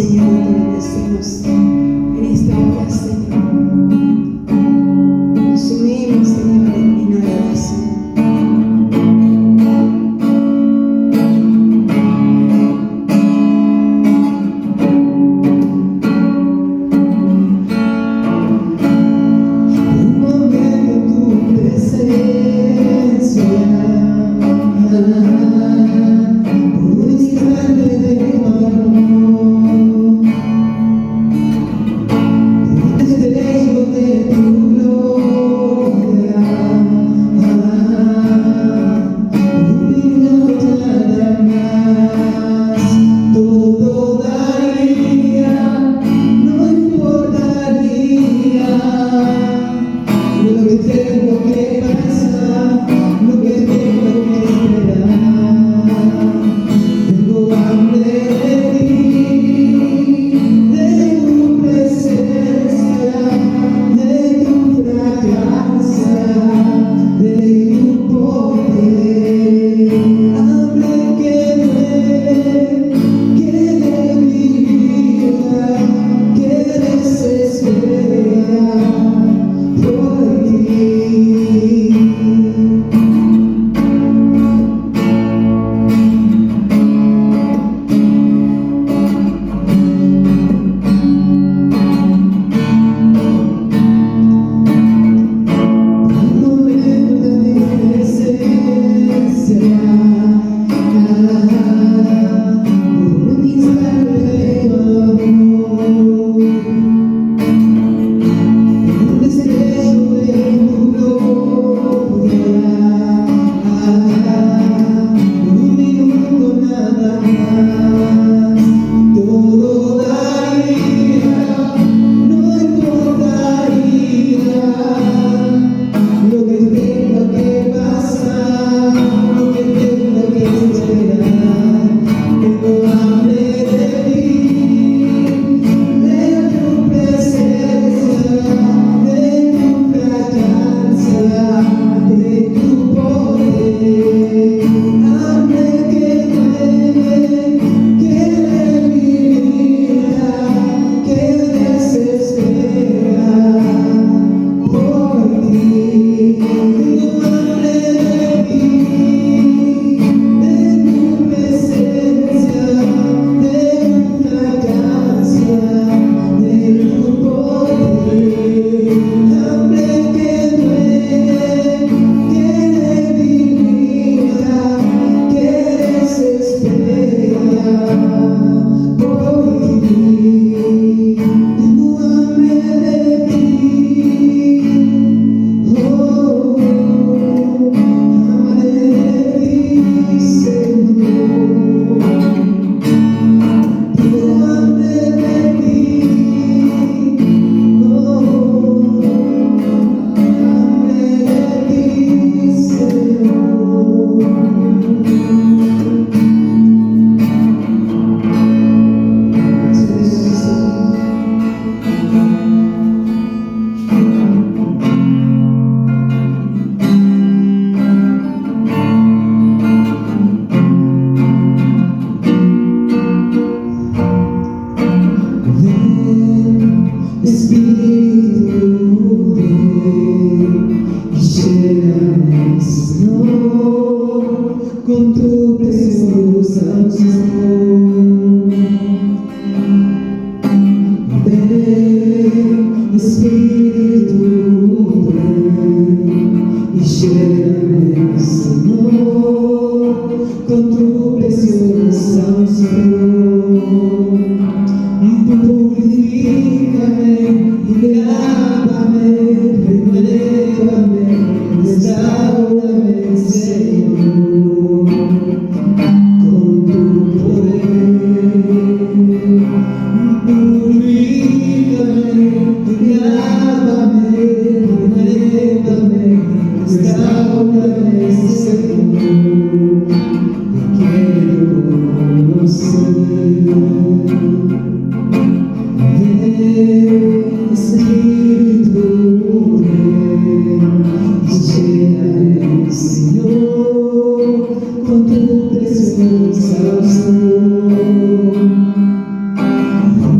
Señor, te bendecimos en esta hora, Señor. Nos unimos, Señor, en adoración.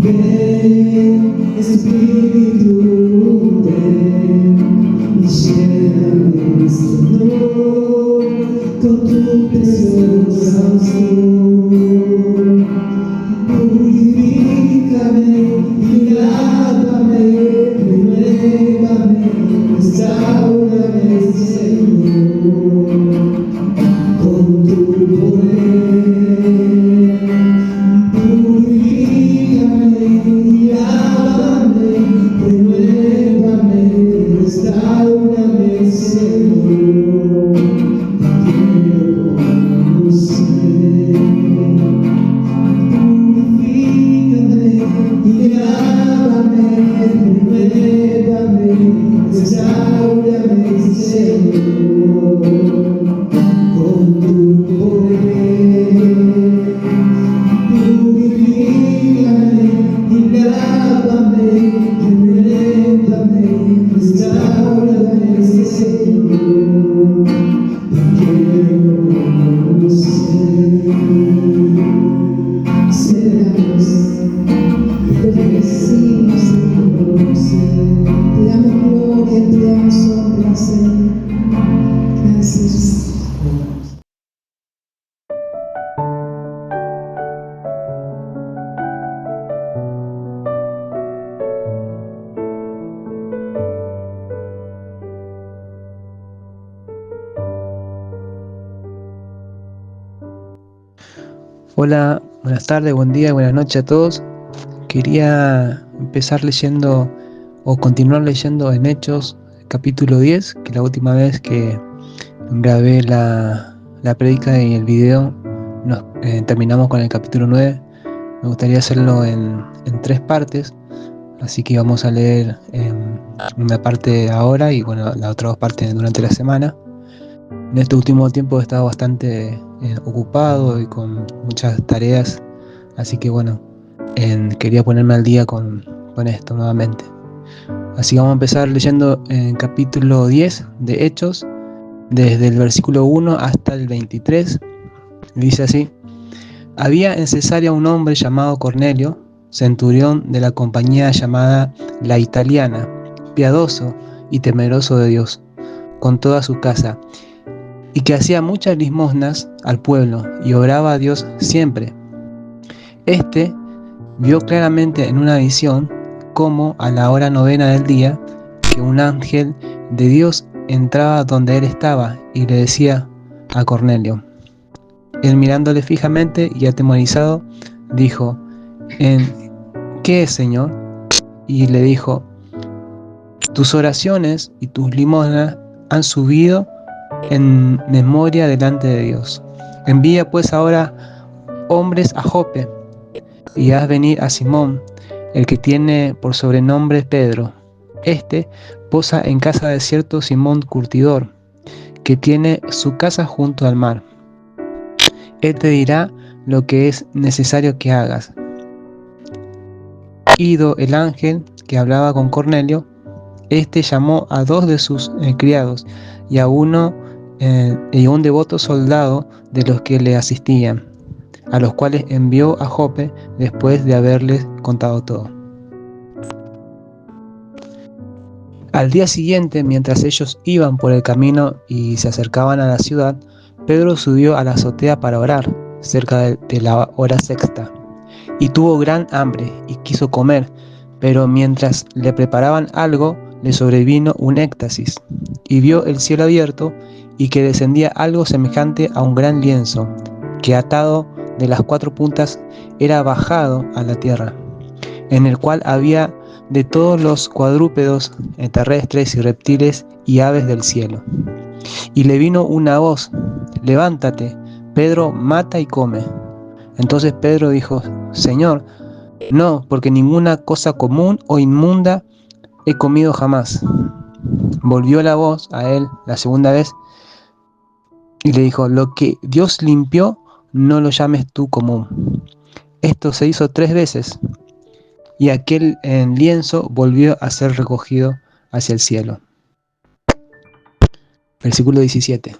Ven, Espíritu, ven y lléname, Señor, con tu preciosa unción. Purifícame y lávame, renuévame, restaurame, Señor, con tu poder. Purifícame y lávame, renuévame, restaurame, Señor, te quiero conocer. Purifícame y lávame, renuévame, restaurame, Señor, con tu poder. Purifícame y lávame, renuévame, restaurame, Señor, te quiero conocer. Seamos, te bendecimos, Señor, te damos gloria, te damos honra, Señor. Gracias. Hola, buenas tardes, buen día, buenas noches a todos. Quería empezar leyendo o continuar leyendo en Hechos capítulo 10, que la última vez que grabé la prédica y el video terminamos con el capítulo 9. Me gustaría hacerlo en 3 partes, así que vamos a leer una parte ahora y bueno, la otra 2 partes durante la semana. En este último tiempo he estado bastante ocupado y con muchas tareas, así que bueno, quería ponerme al día con esto nuevamente. Así que vamos a empezar leyendo en capítulo 10 de Hechos, desde el versículo 1 hasta el 23. Dice así: había en Cesarea un hombre llamado Cornelio, centurión de la compañía llamada La Italiana, piadoso y temeroso de Dios, con toda su casa, y que hacía muchas limosnas al pueblo y oraba a Dios siempre. Este vio claramente en una visión cómo a la hora 9 del día que un ángel de Dios entraba donde él estaba y le decía a Cornelio. Él, mirándole fijamente y atemorizado, dijo: ¿qué es, Señor? Y le dijo: tus oraciones y tus limosnas han subido en memoria delante de Dios. Envía pues ahora hombres a Jope y haz venir a Simón, el que tiene por sobrenombre Pedro. Este posa en casa de cierto Simón curtidor, que tiene su casa junto al mar. Él te dirá lo que es necesario que hagas. Ido el ángel que hablaba con Cornelio, este llamó a 2 de sus criados y a un devoto soldado de los que le asistían, a los cuales envió a Jope después de haberles contado todo. Al día siguiente, mientras ellos iban por el camino y se acercaban a la ciudad, Pedro subió a la azotea para orar, cerca de la hora sexta, y tuvo gran hambre y quiso comer, pero mientras le preparaban algo, le sobrevino un éxtasis, y vio el cielo abierto y que descendía algo semejante a un gran lienzo, que atado de las 4 puntas era bajado a la tierra, en el cual había de todos los cuadrúpedos, terrestres y reptiles y aves del cielo. Y le vino una voz: levántate, Pedro, mata y come. Entonces Pedro dijo: Señor, no, porque ninguna cosa común o inmunda he comido jamás. Volvió la voz a él la segunda vez y le dijo: lo que Dios limpió, no lo llames tú común. Esto se hizo 3 veces, y aquel lienzo volvió a ser recogido hacia el cielo. Versículo 17.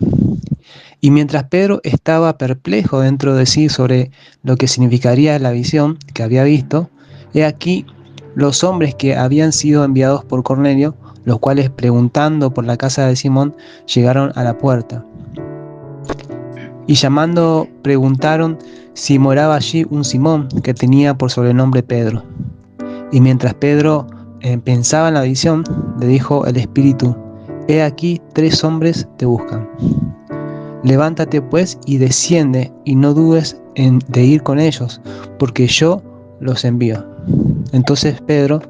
Y mientras Pedro estaba perplejo dentro de sí sobre lo que significaría la visión que había visto, He aquí los hombres que habían sido enviados por Cornelio, los cuales preguntando por la casa de Simón, llegaron a la puerta. Y llamando, preguntaron si moraba allí un Simón, que tenía por sobrenombre Pedro. Y mientras Pedro pensaba en la visión, le dijo el Espíritu: He aquí 3 hombres te buscan. Levántate pues y desciende, y no dudes de ir con ellos, porque yo los envío. Entonces Pedro,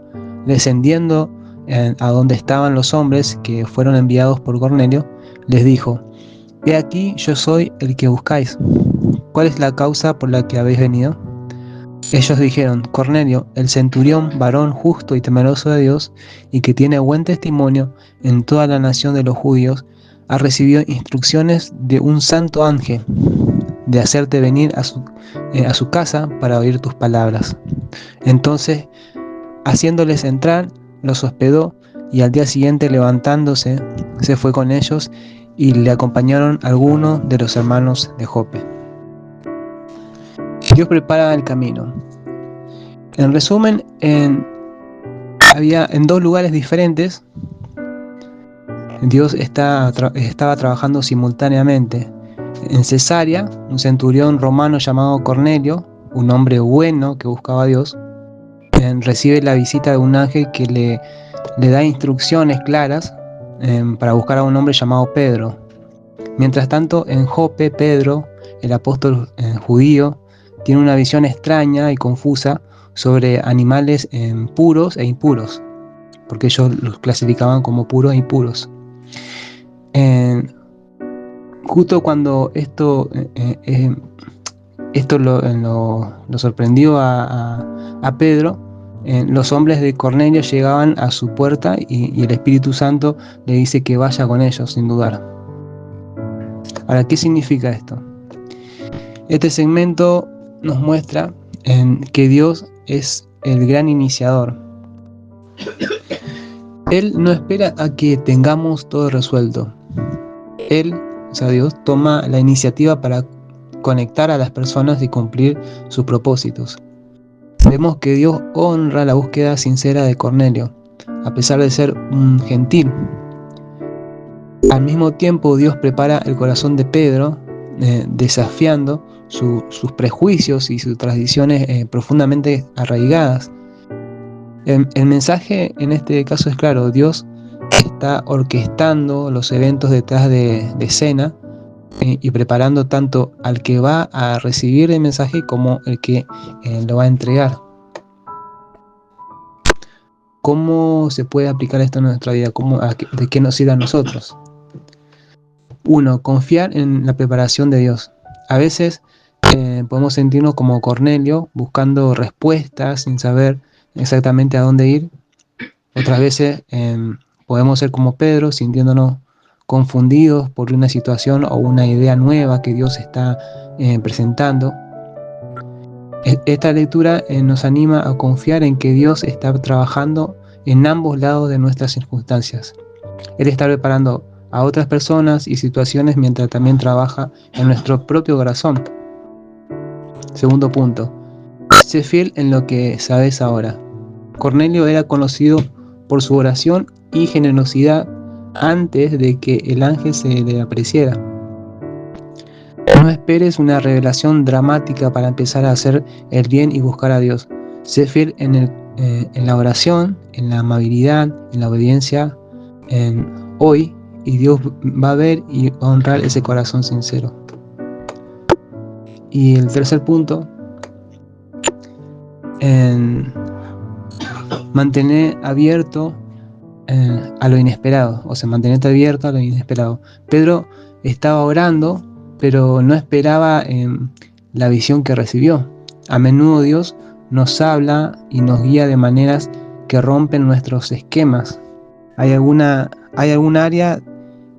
descendiendo a donde estaban los hombres que fueron enviados por Cornelio, les dijo: He aquí yo soy el que buscáis. ¿Cuál es la causa por la que habéis venido? Ellos dijeron: Cornelio, el centurión, varón justo y temeroso de Dios, y que tiene buen testimonio en toda la nación de los judíos, ha recibido instrucciones de un santo ángel de hacerte venir a su casa para oír tus palabras. Entonces, haciéndoles entrar, los hospedó, y al día siguiente, levantándose, se fue con ellos, y le acompañaron algunos de los hermanos de Jope. Dios prepara el camino. En resumen, había en 2 lugares diferentes, Dios estaba trabajando simultáneamente. En Cesarea, un centurión romano llamado Cornelio, un hombre bueno que buscaba a Dios, recibe la visita de un ángel que le da instrucciones claras para buscar a un hombre llamado Pedro. Mientras tanto, en Jope, Pedro, el apóstol judío, tiene una visión extraña y confusa sobre animales puros e impuros, porque ellos los clasificaban como puros e impuros. Justo cuando esto lo sorprendió a Pedro, los hombres de Cornelio llegaban a su puerta y el Espíritu Santo le dice que vaya con ellos sin dudar. Ahora, ¿qué significa esto? Este segmento nos muestra que Dios es el gran iniciador. Él no espera a que tengamos todo resuelto. Él, o sea, Dios, toma la iniciativa para conectar a las personas y cumplir sus propósitos. Vemos que Dios honra la búsqueda sincera de Cornelio, a pesar de ser un gentil. Al mismo tiempo, Dios prepara el corazón de Pedro, desafiando sus prejuicios y sus tradiciones profundamente arraigadas. El mensaje en este caso es claro: Dios está orquestando los eventos detrás de escena y preparando tanto al que va a recibir el mensaje como el que lo va a entregar. ¿Cómo se puede aplicar esto en nuestra vida? ¿De qué nos sirve a nosotros? 1. Confiar en la preparación de Dios. A veces podemos sentirnos como Cornelio, buscando respuestas sin saber exactamente a dónde ir. Otras veces podemos ser como Pedro, sintiéndonos confundidos por una situación o una idea nueva que Dios está presentando. Esta lectura nos anima a confiar en que Dios está trabajando en ambos lados de nuestras circunstancias. Él está preparando a otras personas y situaciones mientras también trabaja en nuestro propio corazón. 2. punto. Sé fiel en lo que sabes ahora. Cornelio era conocido por su oración y generosidad antes de que el ángel se le apareciera. No esperes una revelación dramática para empezar a hacer el bien y buscar a Dios. Sé fiel en la oración, en la amabilidad, en la obediencia, hoy, y Dios va a ver y honrar ese corazón sincero. Y el 3. punto, mantener abierto a lo inesperado, o sea, mantenerte abierto a lo inesperado. Pedro estaba orando, pero no esperaba la visión que recibió. A menudo Dios nos habla y nos guía de maneras que rompen nuestros esquemas. ¿Hay alguna área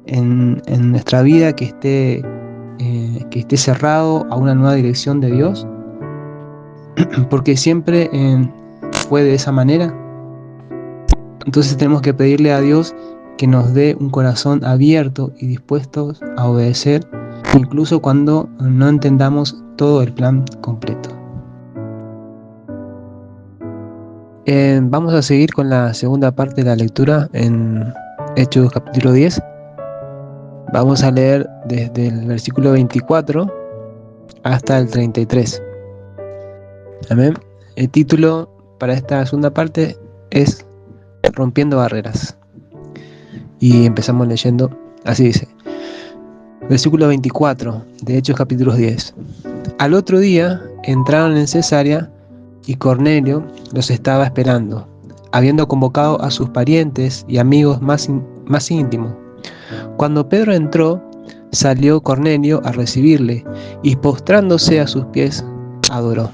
en nuestra vida que esté cerrado a una nueva dirección de Dios? Porque siempre fue de esa manera. Entonces tenemos que pedirle a Dios que nos dé un corazón abierto y dispuestos a obedecer, incluso cuando no entendamos todo el plan completo. Vamos a seguir con la segunda parte de la lectura en Hechos capítulo 10. Vamos a leer desde el versículo 24 hasta el 33. Amén. El título para esta segunda parte es Rompiendo barreras. Y empezamos leyendo, así dice. Versículo 24 de Hechos capítulo 10. Al otro día entraron en Cesarea y Cornelio los estaba esperando, habiendo convocado a sus parientes y amigos más íntimos. Cuando Pedro entró, salió Cornelio a recibirle y postrándose a sus pies, adoró.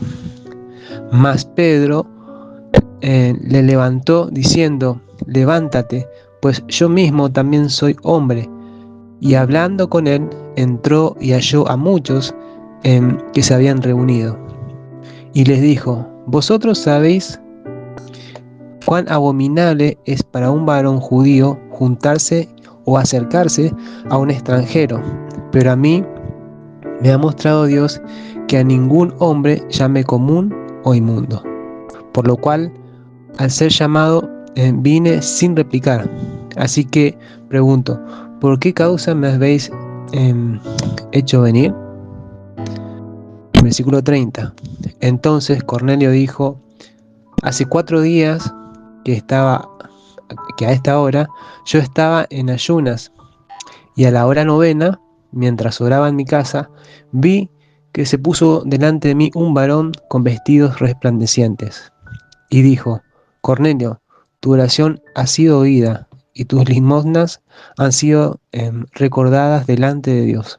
Mas Pedro le levantó diciendo: levántate, pues yo mismo también soy hombre. Y hablando con él, entró y halló a muchos que se habían reunido. Y les dijo: vosotros sabéis cuán abominable es para un varón judío juntarse o acercarse a un extranjero, pero a mí me ha mostrado Dios que a ningún hombre llame común o inmundo. Por lo cual, al ser llamado, vine sin replicar. Así que pregunto: ¿por qué causa me habéis hecho venir? Versículo 30. Entonces Cornelio dijo: hace 4 días que a esta hora yo estaba en ayunas, y a la hora 9, mientras oraba en mi casa, vi que se puso delante de mí un varón con vestidos resplandecientes, y dijo: Cornelio, tu oración ha sido oída, y tus limosnas han sido recordadas delante de Dios.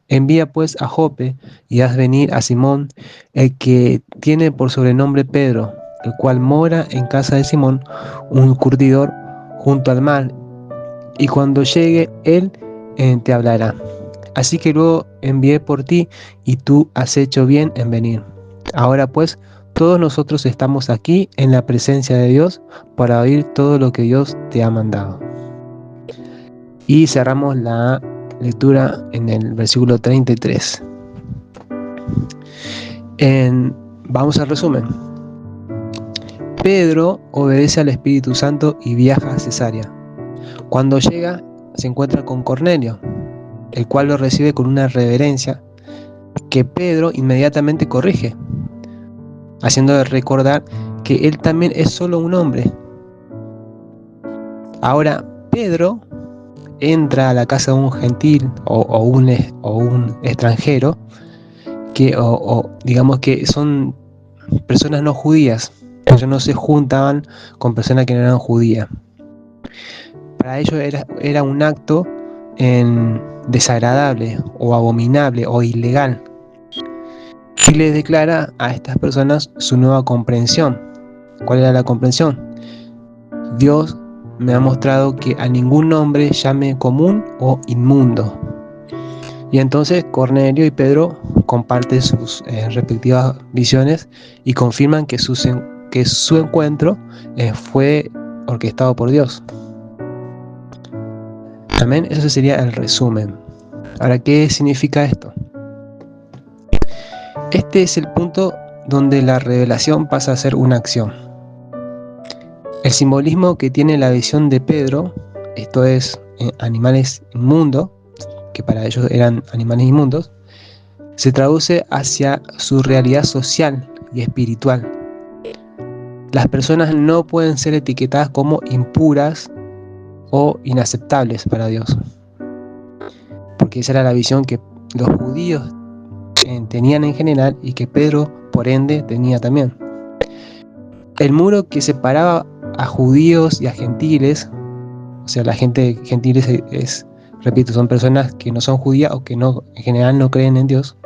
Envía pues a Jope y haz venir a Simón, el que tiene por sobrenombre Pedro, el cual mora en casa de Simón, un curtidor, junto al mar, y cuando llegue él te hablará. Así que luego envié por ti, y tú has hecho bien en venir. Ahora pues, todos nosotros estamos aquí en la presencia de Dios para oír todo lo que Dios te ha mandado. Y cerramos la lectura en el versículo 33. Vamos al resumen. Pedro obedece al Espíritu Santo y viaja a Cesarea. Cuando llega, se encuentra con Cornelio, el cual lo recibe con una reverencia que Pedro inmediatamente corrige, haciendo recordar que él también es solo un hombre. Ahora, Pedro entra a la casa de un gentil o un extranjero, digamos que son personas no judías. Ellos no se juntaban con personas que no eran judías. Para ellos era un acto desagradable o abominable o ilegal. Y les declara a estas personas su nueva comprensión. ¿Cuál era la comprensión? Dios me ha mostrado que a ningún hombre llame común o inmundo. Y entonces Cornelio y Pedro comparten sus respectivas visiones y confirman que su encuentro fue orquestado por Dios. Amén. Eso sería el resumen. Ahora, ¿qué significa esto? Este es el punto donde la revelación pasa a ser una acción. El simbolismo que tiene la visión de Pedro, esto es, animales inmundos, que para ellos eran animales inmundos, se traduce hacia su realidad social y espiritual. Las personas no pueden ser etiquetadas como impuras o inaceptables para Dios, porque esa era la visión que los judíos tenían en general y que Pedro, por ende, tenía también. El muro que separaba a judíos y a gentiles, o sea, la gente gentiles repito, son personas que no son judías o que no, en general no creen en Dios.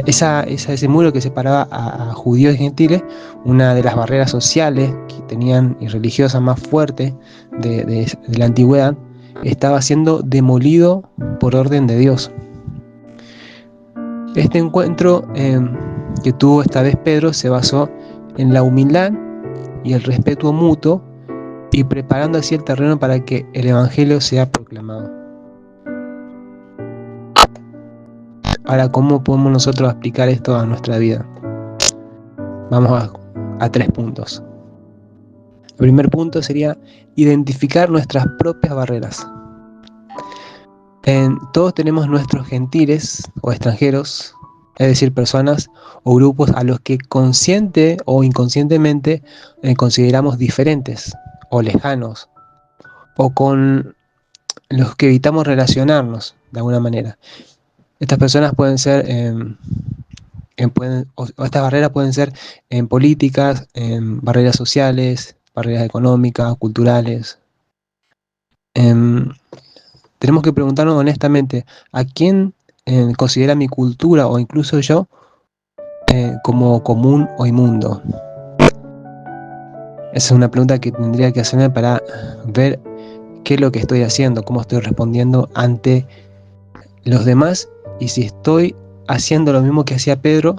Ese muro que separaba a judíos y gentiles, una de las barreras sociales que tenían y religiosas más fuertes de la antigüedad, estaba siendo demolido por orden de Dios. Este encuentro que tuvo esta vez Pedro se basó en la humildad y el respeto mutuo, y preparando así el terreno para que el Evangelio sea proclamado. Ahora, ¿cómo podemos nosotros aplicar esto a nuestra vida? Vamos a 3 puntos. El primer punto sería identificar nuestras propias barreras. Todos tenemos nuestros gentiles o extranjeros, es decir, personas o grupos a los que consciente o inconscientemente consideramos diferentes o lejanos, o con los que evitamos relacionarnos de alguna manera. Estas personas pueden ser, o estas barreras pueden ser en políticas, en barreras sociales, barreras económicas, culturales. Tenemos que preguntarnos honestamente, ¿a quién considera mi cultura o incluso yo como común o inmundo? Esa es una pregunta que tendría que hacerme para ver qué es lo que estoy haciendo, cómo estoy respondiendo ante los demás, y si estoy haciendo lo mismo que hacía Pedro,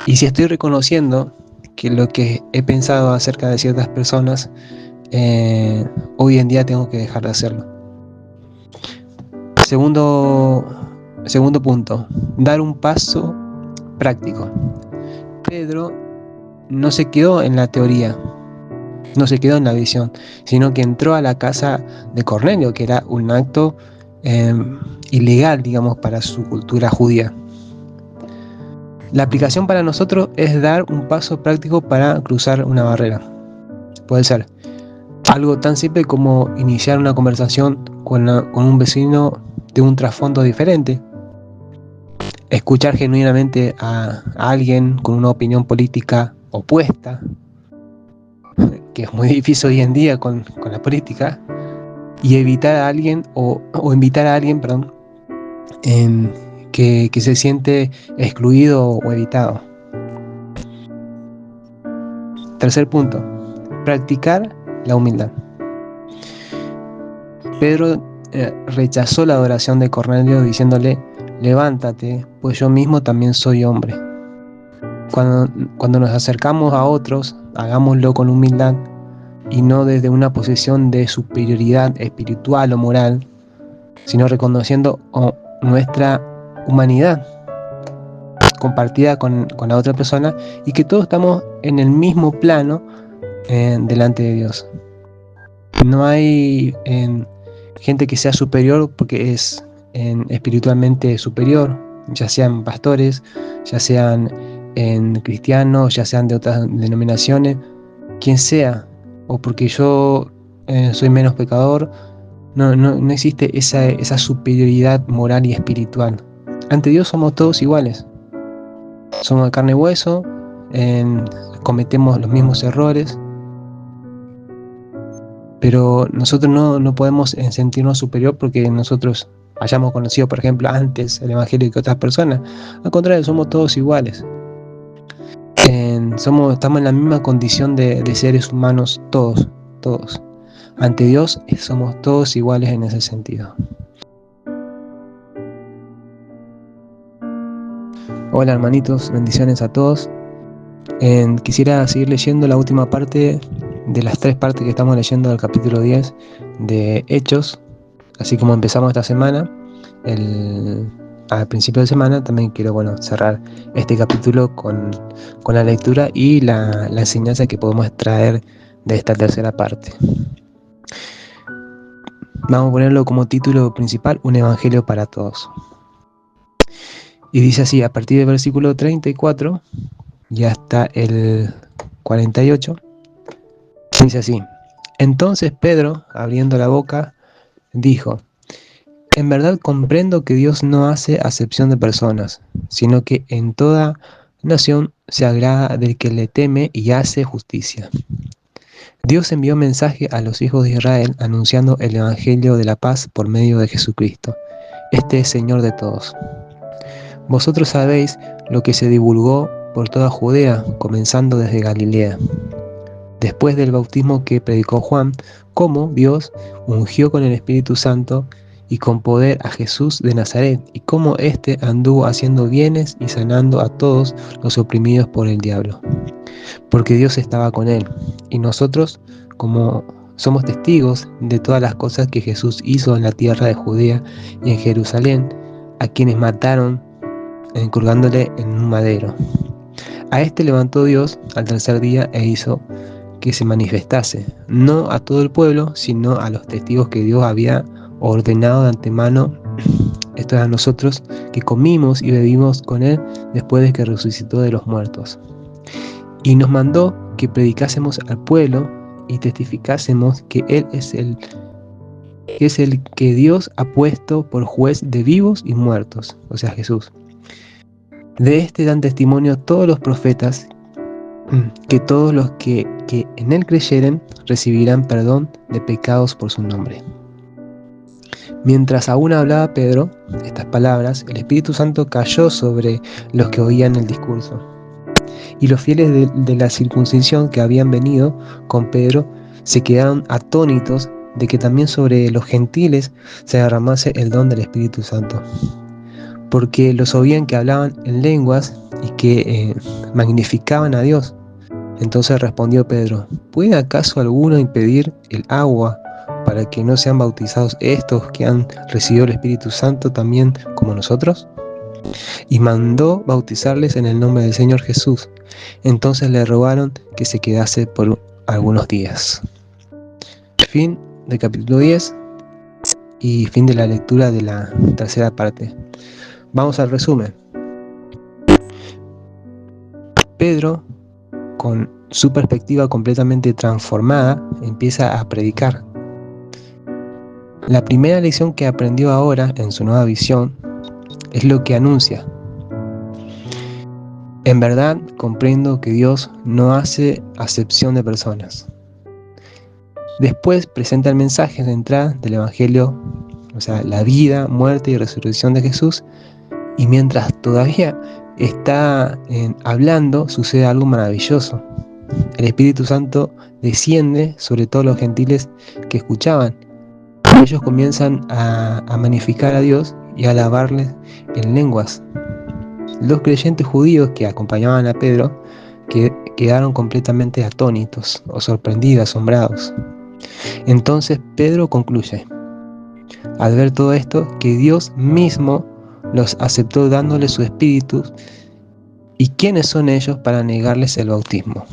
y si estoy reconociendo que lo que he pensado acerca de ciertas personas, hoy en día tengo que dejar de hacerlo. Segundo punto, dar un paso práctico. Pedro no se quedó en la teoría, no se quedó en la visión, sino que entró a la casa de Cornelio, que era un acto ilegal, digamos, para su cultura judía. La aplicación para nosotros es dar un paso práctico para cruzar una barrera. Puede ser algo tan simple como iniciar una conversación con un vecino de un trasfondo diferente, escuchar genuinamente a alguien con una opinión política opuesta, que es muy difícil hoy en día con la política, y evitar a alguien o invitar a alguien, que se siente excluido o evitado. Tercer punto, practicar la humildad. Pedro rechazó la adoración de Cornelio diciéndole: levántate, pues yo mismo también soy hombre. Cuando nos acercamos a otros, hagámoslo con humildad y no desde una posición de superioridad espiritual o moral, sino reconociendo nuestra humanidad compartida con la otra persona, y que todos estamos en el mismo plano delante de Dios. No hay gente que sea superior porque es espiritualmente superior, ya sean pastores, ya sean cristianos, ya sean de otras denominaciones, quien sea, o porque yo soy menos pecador. No existe esa superioridad moral y espiritual. Ante Dios somos todos iguales. Somos de carne y hueso, cometemos los mismos errores, pero nosotros no podemos sentirnos superior porque nosotros hayamos conocido, por ejemplo, antes el Evangelio que otras personas. Al contrario, somos todos iguales. Estamos en la misma condición de seres humanos, todos. Ante Dios somos todos iguales en ese sentido. Hola hermanitos, bendiciones a todos. Quisiera seguir leyendo la última parte de las 3 partes que estamos leyendo del capítulo 10 de Hechos. Así como empezamos esta semana, al principio de semana, también quiero cerrar este capítulo con la lectura y la enseñanza que podemos extraer de esta tercera parte. Vamos a ponerlo como título principal: un evangelio para todos. Y dice así, a partir del versículo 34 y hasta el 48, dice así: entonces Pedro, abriendo la boca, dijo: en verdad comprendo que Dios no hace acepción de personas, sino que en toda nación se agrada del que le teme y hace justicia. Dios envió mensaje a los hijos de Israel anunciando el evangelio de la paz por medio de Jesucristo. Este es Señor de todos. Vosotros sabéis lo que se divulgó por toda Judea, comenzando desde Galilea, después del bautismo que predicó Juan, cómo Dios ungió con el Espíritu Santo y con poder a Jesús de Nazaret, y cómo éste anduvo haciendo bienes y sanando a todos los oprimidos por el diablo, porque Dios estaba con él. Y nosotros, como somos testigos de todas las cosas que Jesús hizo en la tierra de Judea y en Jerusalén, a quienes mataron colgándole en un madero. A este levantó Dios al tercer día e hizo que se manifestase, no a todo el pueblo, sino a los testigos que Dios había ordenado de antemano, esto es a nosotros, que comimos y bebimos con Él después de que resucitó de los muertos. Y nos mandó que predicásemos al pueblo y testificásemos que Él es el que Dios ha puesto por juez de vivos y muertos, o sea, Jesús. De este dan testimonio todos los profetas, que todos los que en Él creyeren recibirán perdón de pecados por su nombre. Mientras aún hablaba Pedro estas palabras, el Espíritu Santo cayó sobre los que oían el discurso. Y los fieles de la circuncisión que habían venido con Pedro se quedaron atónitos de que también sobre los gentiles se derramase el don del Espíritu Santo, porque los oían que hablaban en lenguas y que magnificaban a Dios. Entonces respondió Pedro: ¿puede acaso alguno impedir el agua para que no sean bautizados estos que han recibido el Espíritu Santo también como nosotros? Y mandó bautizarles en el nombre del Señor Jesús. Entonces le rogaron que se quedase por algunos días. Fin del capítulo 10 y fin de la lectura de la tercera parte. Vamos al resumen. Pedro, con su perspectiva completamente transformada, empieza a predicar. La primera lección que aprendió ahora en su nueva visión es lo que anuncia. En verdad comprendo que Dios no hace acepción de personas. Después presenta el mensaje central del Evangelio, o sea, la vida, muerte y resurrección de Jesús, y mientras todavía está hablando, sucede algo maravilloso. El Espíritu Santo desciende sobre todos los gentiles que escuchaban. Ellos comienzan a magnificar a Dios y a alabarle en lenguas. Los creyentes judíos que acompañaban a Pedro quedaron completamente atónitos o sorprendidos, asombrados. Entonces Pedro concluye, al ver todo esto, que Dios mismo los aceptó dándole su espíritu. ¿Y quiénes son ellos para negarles el bautismo?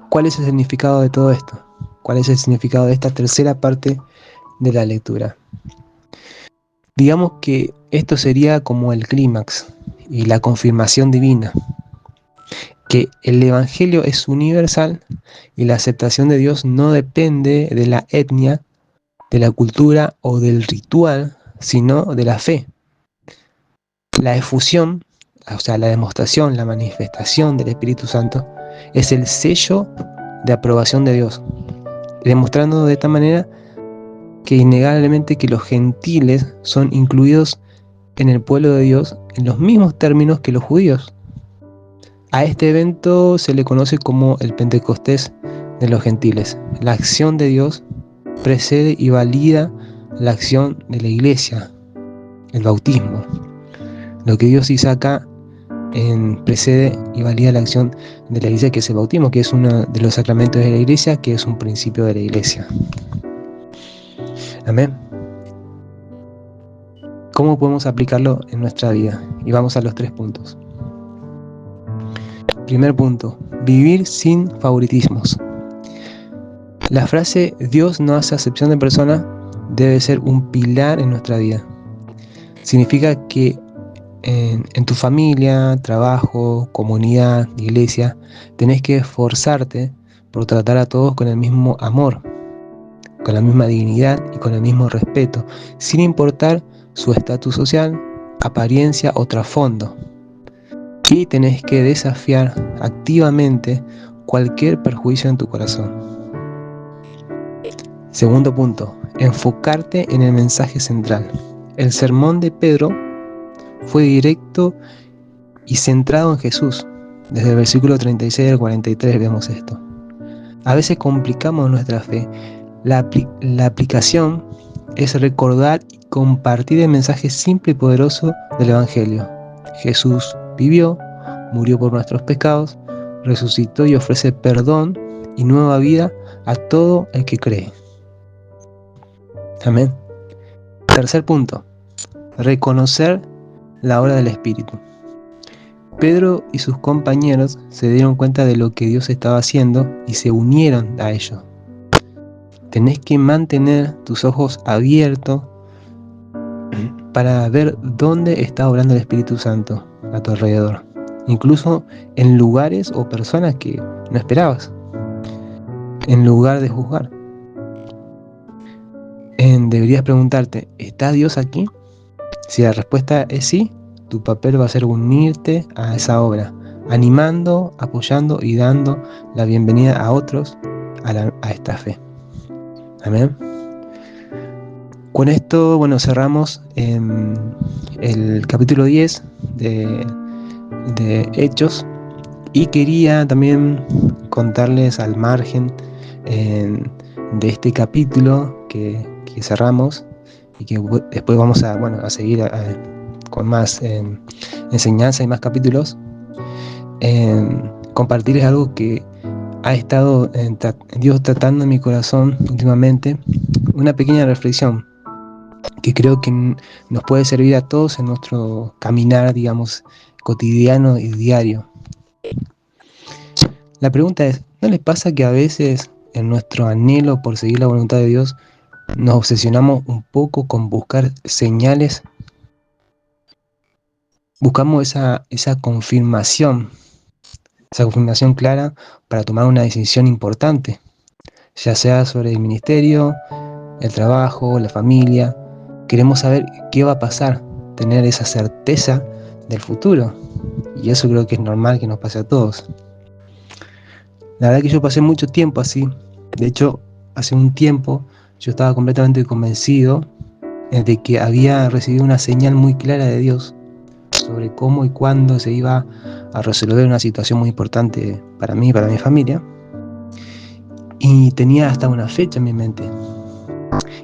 ¿Cuál es el significado de todo esto? ¿Cuál es el significado de esta tercera parte de la lectura? Digamos que esto sería como el clímax y la confirmación divina, que el Evangelio es universal y la aceptación de Dios no depende de la etnia, de la cultura o del ritual, sino de la fe. La efusión, o sea, la demostración, la manifestación del Espíritu Santo, es el sello de aprobación de Dios, demostrando de esta manera que innegablemente que los gentiles son incluidos en el pueblo de Dios en los mismos términos que los judíos. A este evento se le conoce como el Pentecostés de los gentiles. La acción de Dios precede y valida la acción de la iglesia, el bautismo. Lo que Dios hizo acá precede y valida la acción de la iglesia, que es el bautismo, que es uno de los sacramentos de la iglesia, que es un principio de la iglesia. Amén. ¿Cómo podemos aplicarlo en nuestra vida? Y vamos a los 3 puntos. Primer punto, vivir sin favoritismos. La frase Dios no hace acepción de personas debe ser un pilar en nuestra vida. Significa que en tu familia, trabajo, comunidad, iglesia, tenés que esforzarte por tratar a todos con el mismo amor, con la misma dignidad y con el mismo respeto, sin importar su estatus social, apariencia o trasfondo. Y tenés que desafiar activamente cualquier perjuicio en tu corazón. Segundo punto, enfocarte en el mensaje central. El sermón de Pedro fue directo y centrado en Jesús. Desde el versículo 36 al 43 vemos esto. A veces complicamos nuestra fe. La aplicación es recordar y compartir el mensaje simple y poderoso del Evangelio. Jesús vivió, murió por nuestros pecados, resucitó y ofrece perdón y nueva vida a todo el que cree. Amén. Tercer punto, reconocer la obra del Espíritu. Pedro y sus compañeros se dieron cuenta de lo que Dios estaba haciendo y se unieron a ello. Tenés que mantener tus ojos abiertos para ver dónde está obrando el Espíritu Santo a tu alrededor, incluso en lugares o personas que no esperabas, en lugar de juzgar. Deberías preguntarte, ¿está Dios aquí? Si la respuesta es sí, tu papel va a ser unirte a esa obra, animando, apoyando y dando la bienvenida a otros a esta fe. Amén. Con esto, bueno, cerramos el capítulo 10 de Hechos, y quería también contarles al margen de este capítulo que cerramos, y que después vamos a seguir con más enseñanza y más capítulos, compartirles algo que ha estado Dios tratando en mi corazón últimamente, una pequeña reflexión que creo que nos puede servir a todos en nuestro caminar, digamos, cotidiano y diario. La pregunta es, ¿no les pasa que a veces en nuestro anhelo por seguir la voluntad de Dios nos obsesionamos un poco con buscar señales? Buscamos esa confirmación clara para tomar una decisión importante, ya sea sobre el ministerio, el trabajo, la familia. Queremos saber qué va a pasar, tener esa certeza del futuro. Y eso creo que es normal que nos pase a todos. La verdad que yo pasé mucho tiempo así. De hecho, hace un tiempo yo estaba completamente convencido de que había recibido una señal muy clara de Dios sobre cómo y cuándo se iba a resolver una situación muy importante para mí y para mi familia. Y tenía hasta una fecha en mi mente.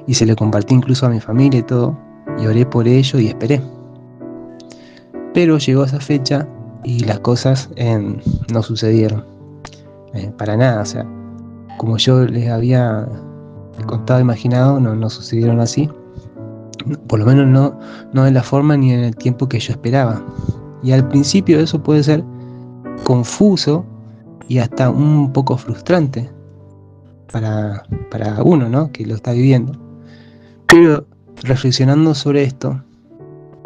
Y se le compartí incluso a mi familia y todo. Y oré por ello y esperé. Pero llegó esa fecha y las cosas no sucedieron. Para nada, o sea, como yo les había contado, imaginado, no sucedieron así. Por lo menos no de la forma ni en el tiempo que yo esperaba. Y al principio eso puede ser confuso y hasta un poco frustrante para uno, ¿no?, que lo está viviendo. Pero reflexionando sobre esto,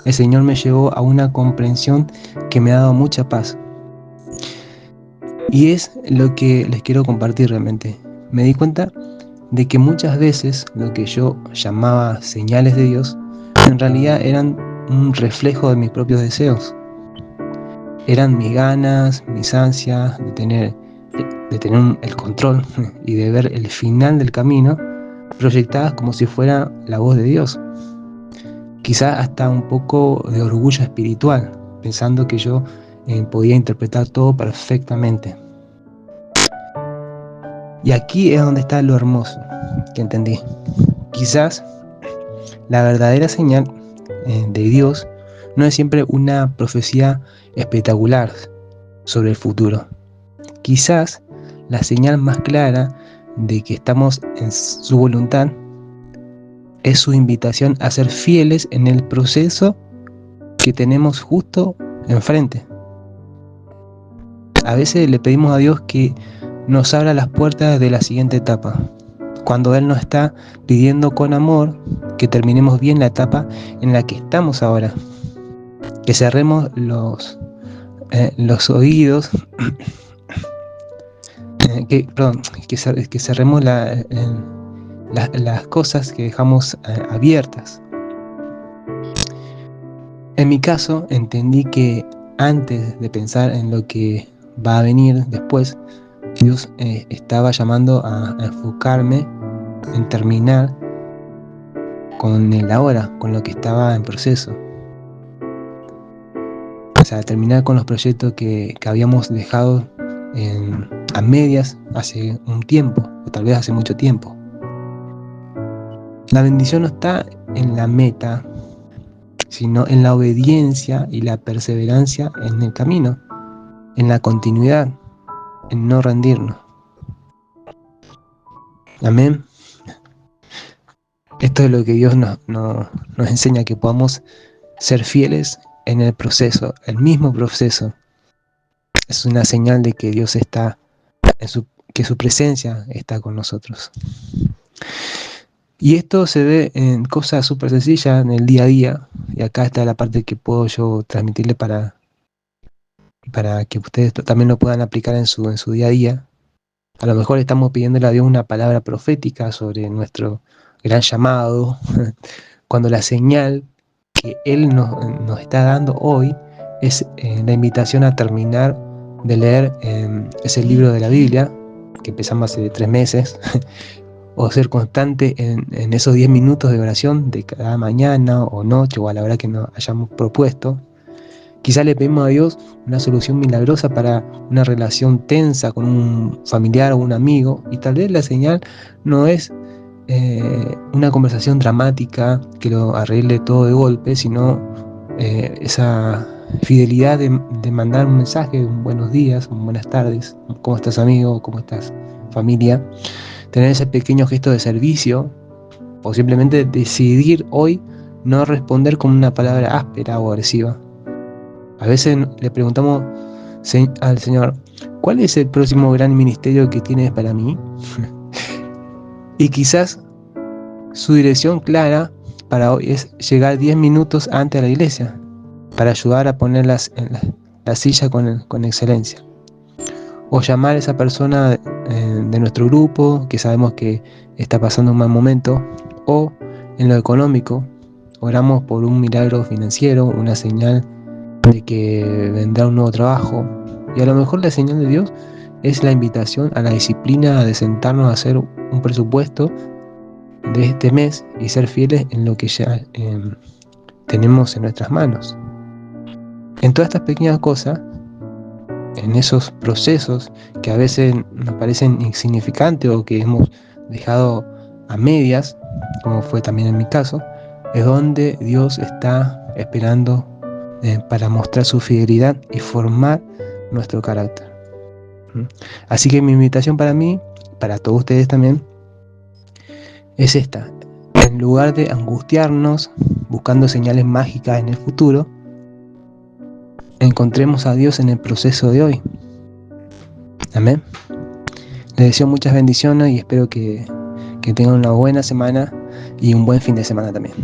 el Señor me llevó a una comprensión que me ha dado mucha paz. Y es lo que les quiero compartir realmente. Me di cuenta de que muchas veces lo que yo llamaba señales de Dios, en realidad eran un reflejo de mis propios deseos. Eran mis ganas, mis ansias de tener el control y de ver el final del camino proyectadas como si fuera la voz de Dios. Quizás hasta un poco de orgullo espiritual, pensando que yo podía interpretar todo perfectamente. Y aquí es donde está lo hermoso que entendí. Quizás la verdadera señal de Dios no es siempre una profecía espectacular sobre el futuro. Quizás la señal más clara de que estamos en su voluntad es su invitación a ser fieles en el proceso que tenemos justo enfrente. A veces le pedimos a Dios que nos abra las puertas de la siguiente etapa, cuando Él nos está pidiendo con amor que terminemos bien la etapa en la que estamos ahora, que cerremos los oídos, que cerremos las cosas que dejamos abiertas. En mi caso, entendí que antes de pensar en lo que va a venir después, Dios estaba llamando a enfocarme en terminar con el ahora, con lo que estaba en proceso. O sea, terminar con los proyectos que habíamos dejado a medias hace un tiempo, o tal vez hace mucho tiempo. La bendición no está en la meta, sino en la obediencia y la perseverancia en el camino, en la continuidad, en no rendirnos. Amén. Esto es lo que Dios nos enseña, que podamos ser fieles en el proceso, el mismo proceso, es una señal de que Dios está, que su presencia está con nosotros. Y esto se ve en cosas súper sencillas en el día a día. Y acá está la parte que puedo yo transmitirle para que ustedes también lo puedan aplicar en su día a día. A lo mejor estamos pidiéndole a Dios una palabra profética sobre nuestro gran llamado, cuando la señal que Él nos está dando hoy es la invitación a terminar de leer ese libro de la Biblia, que empezamos hace 3 meses, o ser constante en esos 10 minutos de oración de cada mañana o noche o a la hora que nos hayamos propuesto. Quizá le pedimos a Dios una solución milagrosa para una relación tensa con un familiar o un amigo, y tal vez la señal no es una conversación dramática que lo arregle todo de golpe, sino esa fidelidad de mandar un mensaje, un buenos días, un buenas tardes, ¿cómo estás amigo? ¿Cómo estás familia? Tener ese pequeño gesto de servicio, o simplemente decidir hoy no responder con una palabra áspera o agresiva. A veces le preguntamos al Señor, ¿cuál es el próximo gran ministerio que tienes para mí? Y quizás su dirección clara para hoy es llegar 10 minutos antes a la iglesia, para ayudar a poner la silla con excelencia. O llamar a esa persona de nuestro grupo que sabemos que está pasando un mal momento. O en lo económico, oramos por un milagro financiero, una señal de que vendrá un nuevo trabajo. Y a lo mejor la señal de Dios es la invitación a la disciplina de sentarnos a hacer un presupuesto de este mes y ser fieles en lo que ya tenemos en nuestras manos. En todas estas pequeñas cosas, en esos procesos que a veces nos parecen insignificantes o que hemos dejado a medias, como fue también en mi caso, es donde Dios está esperando para mostrar su fidelidad y formar nuestro carácter. Así que mi invitación para mí, para todos ustedes también, es esta: en lugar de angustiarnos buscando señales mágicas en el futuro, encontremos a Dios en el proceso de hoy. Amén. Les deseo muchas bendiciones y espero que tengan una buena semana y un buen fin de semana también.